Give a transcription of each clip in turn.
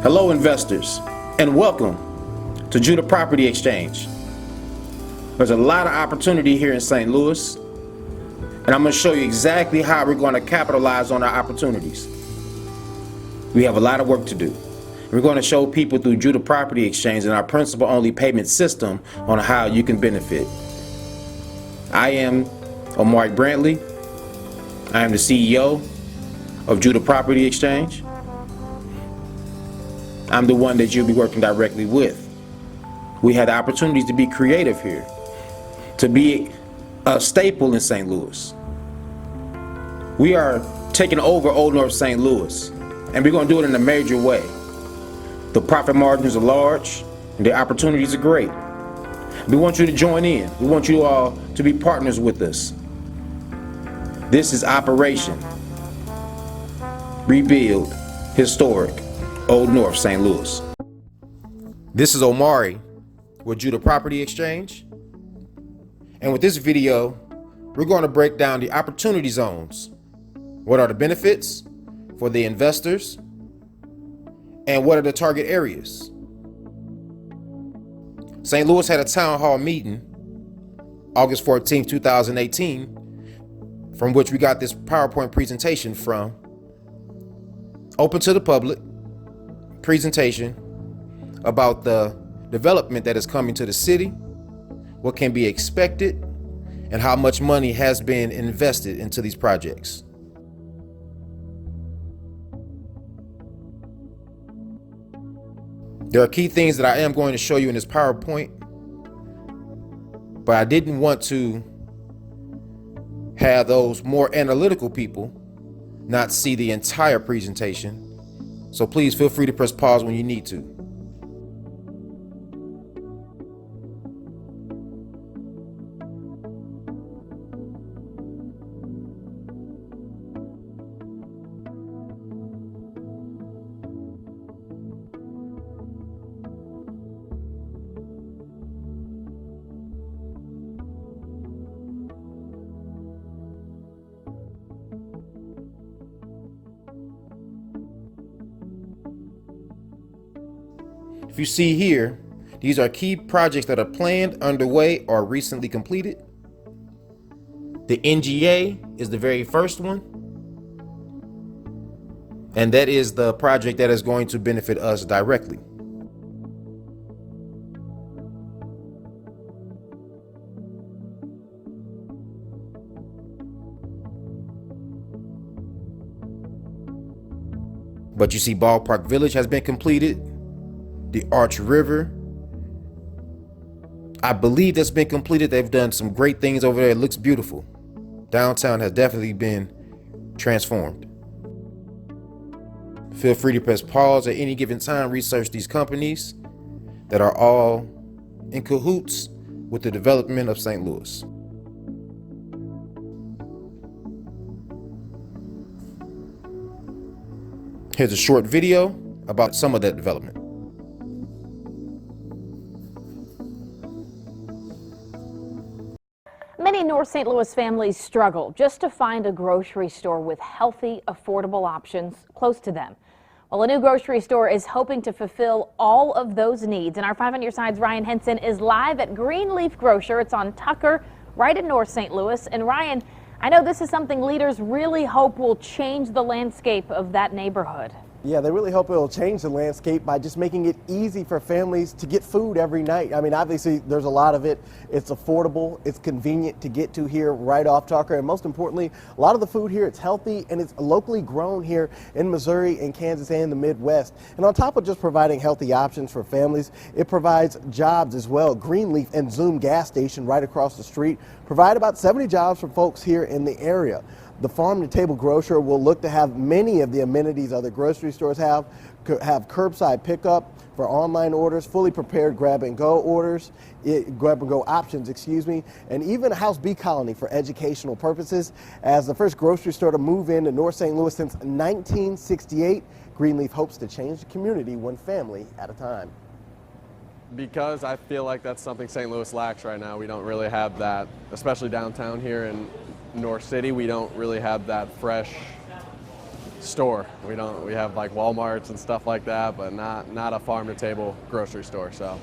Hello investors, and welcome to Judah Property Exchange. There's a lot of opportunity here in St. Louis, and I'm going to show you exactly how we're going to capitalize on our opportunities. We have a lot of work to do. We're going to show people through Judah Property Exchange and our principal-only payment system on how you can benefit. I am Omari. I am the CEO of Judah Property Exchange. I'm the one that you'll be working directly with. We had opportunities to be creative here, to be a staple in St. Louis. We are taking over Old North St. Louis, and we're going to do it in a major way. The profit margins are large, and the opportunities are great. We want you to join in. We want you all to be partners with us. This is Operation Rebuild Historic Old North St. Louis. This is Omari with Judah Property Exchange. And with this video, we're going to break down the opportunity zones. What are the benefits for the investors? And what are the target areas? St. Louis had a town hall meeting August 14, 2018, from which we got this PowerPoint presentation from. Open to the public presentation about the development that is coming to the city, what can be expected, and how much money has been invested into these projects. There are key things that I am going to show you in this PowerPoint, but I didn't want to have those more analytical people not see the entire presentation. So please feel free to press pause when you need to. If you see here, these are key projects that are planned, underway, or recently completed. The NGA is the very first one, and that is the project that is going to benefit us directly. But you see Ballpark Village has been completed. The Arch River, I believe that's been completed. They've done some great things over there. It looks beautiful. Downtown has definitely been transformed. Feel free to press pause at any given time. Research these companies that are all in cahoots with the development of St. Louis. Here's a short video about some of that development. Many North St. Louis families struggle just to find a grocery store with healthy, affordable options close to them. Well, a new grocery store is hoping to fulfill all of those needs. And our 5 on Your Side's Ryan Henson is live at GreenLeaf Grocer. It's on Tucker, right in North St. Louis. And Ryan, I know this is something leaders really hope will change the landscape of that neighborhood. Yeah, they really hope it will change the landscape by just making it easy for families to get food every night. I mean, obviously, there's a lot of it. It's affordable. It's convenient to get to here right off Tucker. And most importantly, a lot of the food here, it's healthy and it's locally grown here in Missouri and Kansas and the Midwest. And on top of just providing healthy options for families, it provides jobs as well. GreenLeaf and Zoom gas station right across the street provide about 70 jobs for folks here in the area. The farm-to-table grocer will look to have many of the amenities other grocery stores have curbside pickup for online orders, fully prepared grab-and-go orders, grab-and-go options, and even a House Bee colony for educational purposes. As the first grocery store to move into North St. Louis since 1968, GreenLeaf hopes to change the community one family at a time. Because I feel like that's something St. Louis lacks right now. We don't really have that, especially downtown here in North City. We don't really have that fresh store. We have like Walmarts and stuff like that, but not a farm to table grocery store. So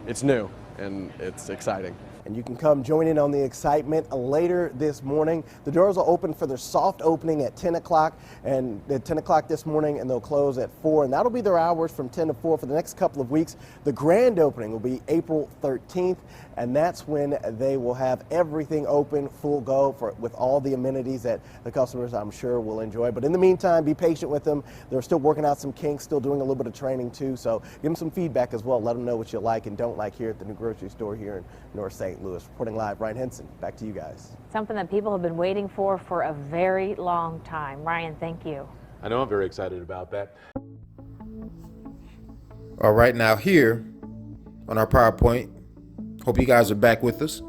it's new and it's exciting. And you can come join in on the excitement later this morning. The doors will open for their soft opening at 10 o'clock and at 10 o'clock this morning, and they'll close at 4. And that'll be their hours from 10 to 4 for the next couple of weeks. The grand opening will be April 13th, and that's when they will have everything open, full go with all the amenities that the customers, I'm sure, will enjoy. But in the meantime, be patient with them. They're still working out some kinks, still doing a little bit of training too. So give them some feedback as well. Let them know what you like and don't like here at the new grocery store here in North St. Louis. Reporting live, Ryan Henson, back to you guys. Something that people have been waiting for a very long time. Ryan, thank you. I know I'm very excited about that. All right, now here on our PowerPoint, hope you guys are back with us.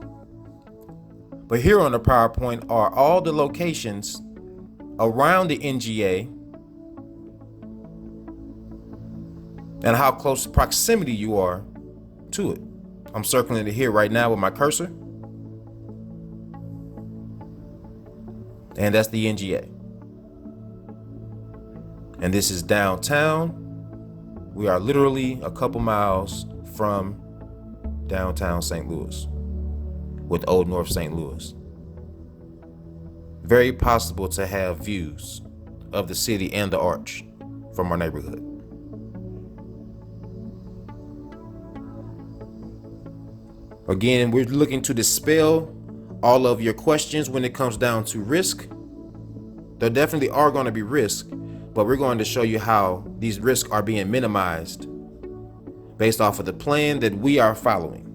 But here on the PowerPoint are all the locations around the NGA and how close proximity you are to it. I'm circling it here right now with my cursor. And that's the NGA. And this is downtown. We are literally a couple miles from downtown St. Louis with Old North St. Louis. Very possible to have views of the city and the arch from our neighborhood. Again, we're looking to dispel all of your questions when it comes down to risk. There definitely are going to be risks, but we're going to show you how these risks are being minimized based off of the plan that we are following.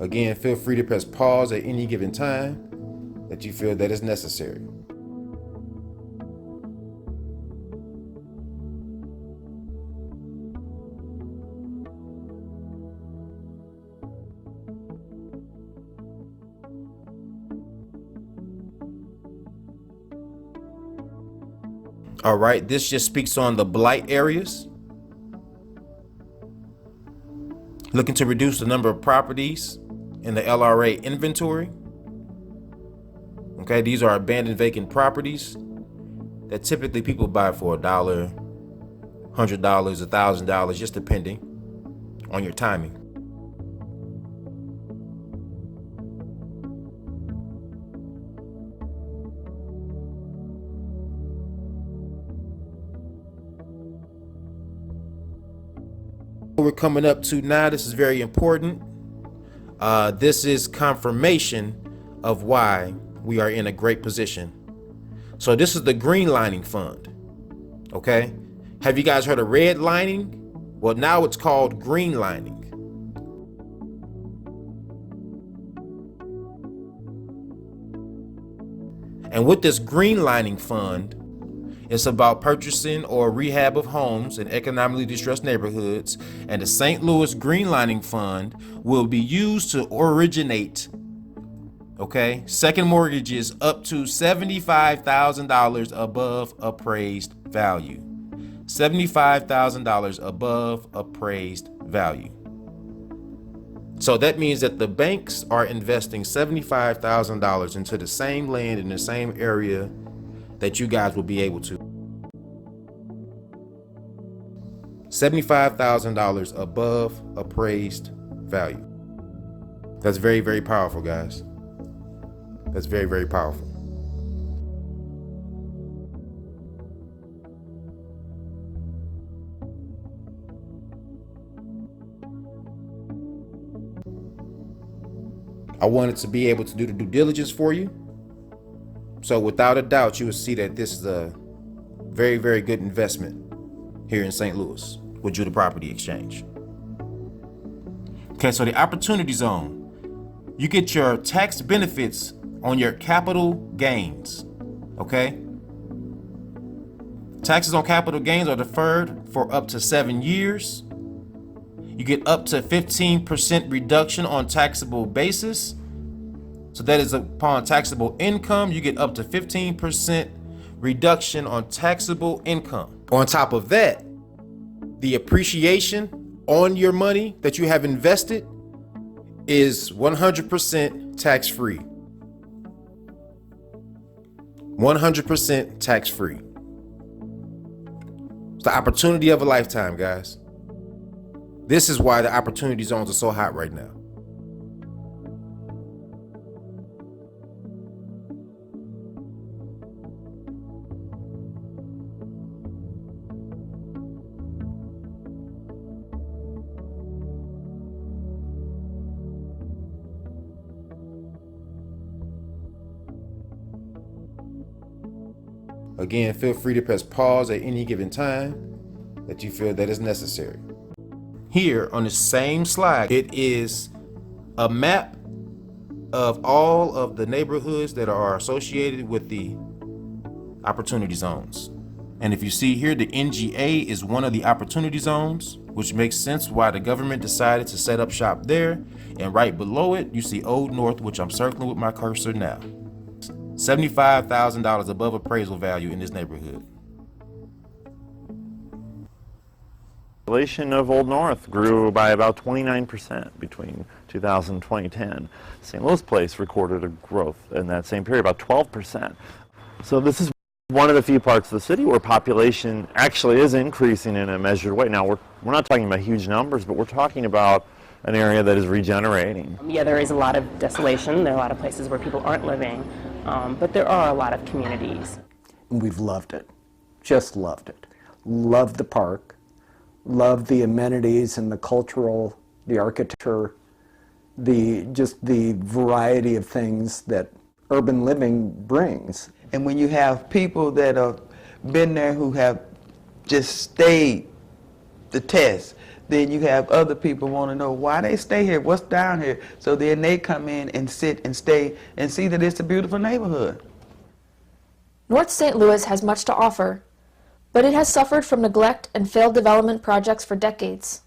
Again, feel free to press pause at any given time that you feel that is necessary. All right, this just speaks on the blight areas. Looking to reduce the number of properties in the LRA inventory. Okay, these are abandoned vacant properties that typically people buy for $1, $100, $1,000, just depending on your timing. We're coming up to now, this is very important. This is confirmation of why we are in a great position. So this is the GreenLining Fund. Okay, have you guys heard of redlining? Well, now it's called GreenLining. And with this GreenLining Fund, it's about purchasing or rehab of homes in economically distressed neighborhoods, and the St. Louis GreenLining Fund will be used to originate, second mortgages up to $75,000 above appraised value. $75,000 above appraised value. So that means that the banks are investing $75,000 into the same land in the same area that you guys will be able to. $75,000 above appraised value. That's very, very powerful, guys. That's very, very powerful. I wanted to be able to do the due diligence for you. So without a doubt, you will see that this is a very, very good investment here in St. Louis with Judah Property Exchange. Okay, so the opportunity zone, you get your tax benefits on your capital gains, okay? Taxes on capital gains are deferred for up to 7 years. You get up to 15% reduction on taxable basis. So that is upon taxable income, you get up to 15% reduction on taxable income. On top of that, the appreciation on your money that you have invested is 100% tax-free. 100% tax-free. It's the opportunity of a lifetime, guys. This is why the opportunity zones are so hot right now. Again, feel free to press pause at any given time that you feel that is necessary. Here on the same slide, it is a map of all of the neighborhoods that are associated with the opportunity zones. And if you see here, the NGA is one of the opportunity zones, which makes sense why the government decided to set up shop there. And right below it, you see Old North, which I'm circling with my cursor now. $75,000 above appraisal value in this neighborhood. Population of Old North grew by about 29% between 2000 and 2010. St. Louis Place recorded a growth in that same period, about 12%. So this is one of the few parts of the city where population actually is increasing in a measured way. Now, we're not talking about huge numbers, but we're talking about an area that is regenerating. Yeah, there is a lot of desolation. There are a lot of places where people aren't living, but there are a lot of communities. We've loved it, just loved it. Loved the park, loved the amenities and the cultural, the architecture, just the variety of things that urban living brings. And when you have people that have been there who have just stayed the test, then you have other people want to know why they stay here, what's down here. So then they come in and sit and stay and see that it's a beautiful neighborhood. North St. Louis has much to offer, but it has suffered from neglect and failed development projects for decades.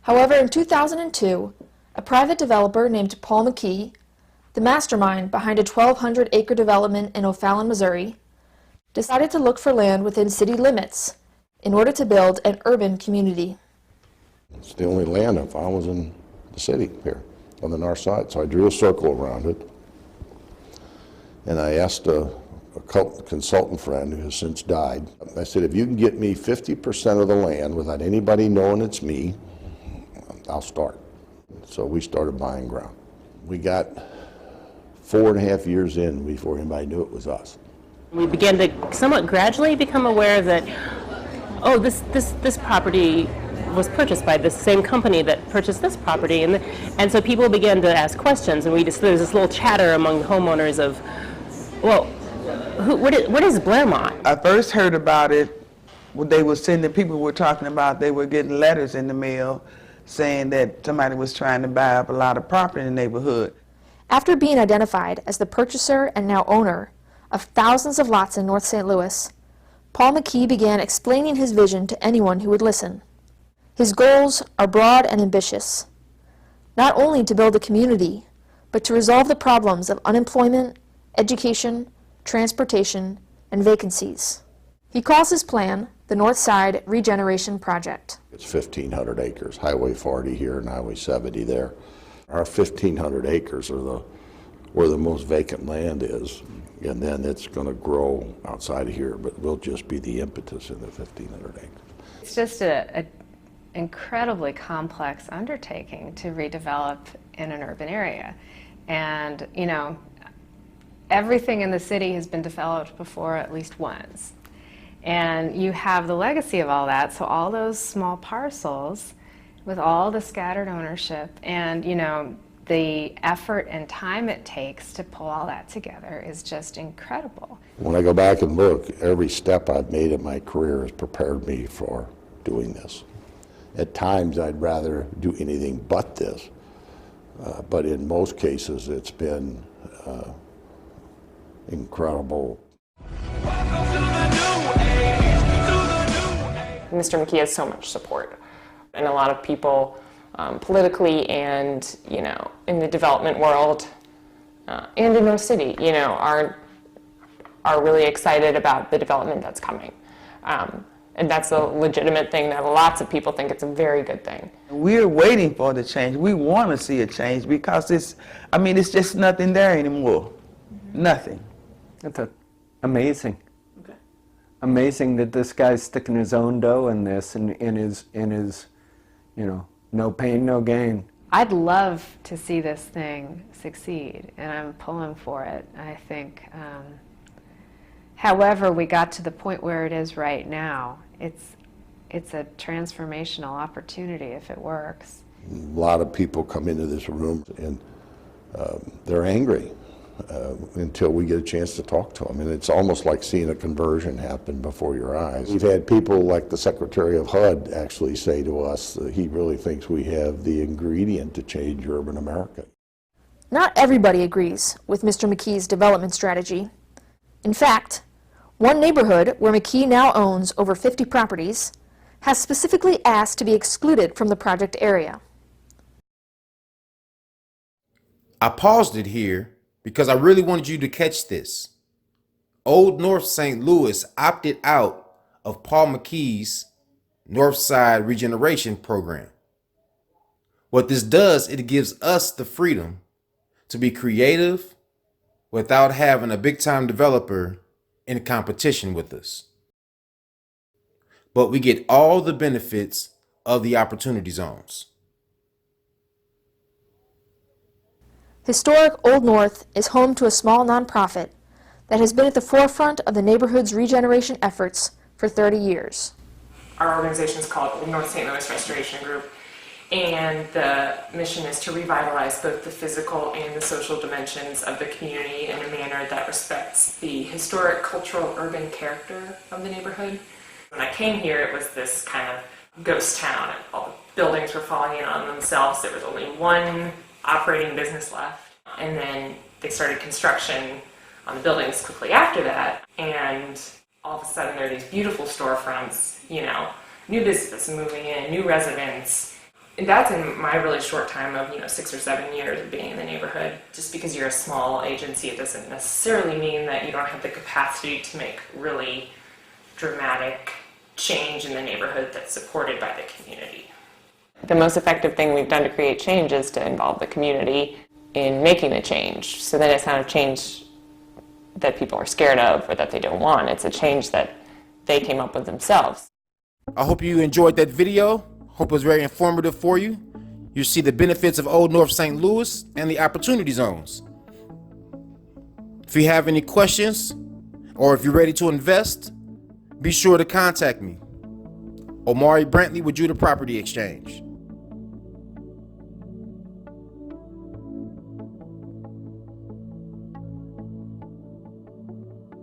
However, in 2002, a private developer named Paul McKee, the mastermind behind a 1,200-acre development in O'Fallon, Missouri, decided to look for land within city limits in order to build an urban community. It's the only land I found was in the city here on the north side, so I drew a circle around it. And I asked a consultant friend who has since died, I said, if you can get me 50% of the land without anybody knowing it's me, I'll start. So we started buying ground. We got 4.5 years in before anybody knew it was us. We began to somewhat gradually become aware that, oh, this property was purchased by the same company that purchased this property, and so people began to ask questions, and there was this little chatter among the homeowners of, well, what is Blairmont? I first heard about it when they were sending, people were talking about they were getting letters in the mail saying that somebody was trying to buy up a lot of property in the neighborhood. After being identified as the purchaser and now owner of thousands of lots in North St. Louis, Paul McKee began explaining his vision to anyone who would listen. His goals are broad and ambitious, not only to build a community, but to resolve the problems of unemployment, education, transportation, and vacancies. He calls his plan the North Side Regeneration Project. It's 1,500 acres, Highway 40 here and Highway 70 there. Our 1,500 acres are where the most vacant land is, and then it's going to grow outside of here, but we'll just be the impetus in the 1,500 acres. It's just an incredibly complex undertaking to redevelop in an urban area. And, you know, everything in the city has been developed before at least once. And you have the legacy of all that, so all those small parcels with all the scattered ownership and, you know, the effort and time it takes to pull all that together is just incredible. When I go back and look, every step I've made in my career has prepared me for doing this. At times I'd rather do anything but this, but in most cases it's been incredible. Mr. McKee has so much support, and a lot of people politically and, you know, in the development world and in North City, you know, are really excited about the development that's coming. And that's a legitimate thing that lots of people think it's a very good thing. We're waiting for the change. We want to see a change because it's just nothing there anymore. Nothing. It's a Amazing. Amazing that this guy's sticking his own dough in this and in his, no pain, no gain. I'd love to see this thing succeed, and I'm pulling for it. I think, however we got to the point where it is right now, it's a transformational opportunity if it works. A lot of people come into this room and they're angry until we get a chance to talk to them. And it's almost like seeing a conversion happen before your eyes. We've had people like the Secretary of HUD actually say to us that he really thinks we have the ingredient to change urban America. Not everybody agrees with Mr. McKee's development strategy. In fact, one neighborhood where McKee now owns over 50 properties has specifically asked to be excluded from the project area. I paused it here because I really wanted you to catch this. Old North St. Louis opted out of Paul McKee's North Side Regeneration Program. What this does, it gives us the freedom to be creative without having a big-time developer in competition with us. But we get all the benefits of the opportunity zones. Historic Old North is home to a small nonprofit that has been at the forefront of the neighborhood's regeneration efforts for 30 years. Our organization is called Old North St. Louis Restoration Group, and the mission is to revitalize both the physical and the social dimensions of the community in a manner that respects the historic, cultural, urban character of the neighborhood. When I came here, it was this kind of ghost town. All the buildings were falling in on themselves. There was only one operating business left. And then they started construction on the buildings quickly after that. And all of a sudden there are these beautiful storefronts, new businesses moving in, new residents. And that's in my really short time of, 6 or 7 years of being in the neighborhood. Just because you're a small agency, it doesn't necessarily mean that you don't have the capacity to make really dramatic change in the neighborhood that's supported by the community. The most effective thing we've done to create change is to involve the community in making the change. So then it's not a change that people are scared of or that they don't want. It's a change that they came up with themselves. I hope you enjoyed that video. Hope it was very informative for you. You see the benefits of Old North St. Louis and the opportunity zones. If you have any questions or if you're ready to invest, be sure to contact me. Omari Brantley with Judah Property Exchange.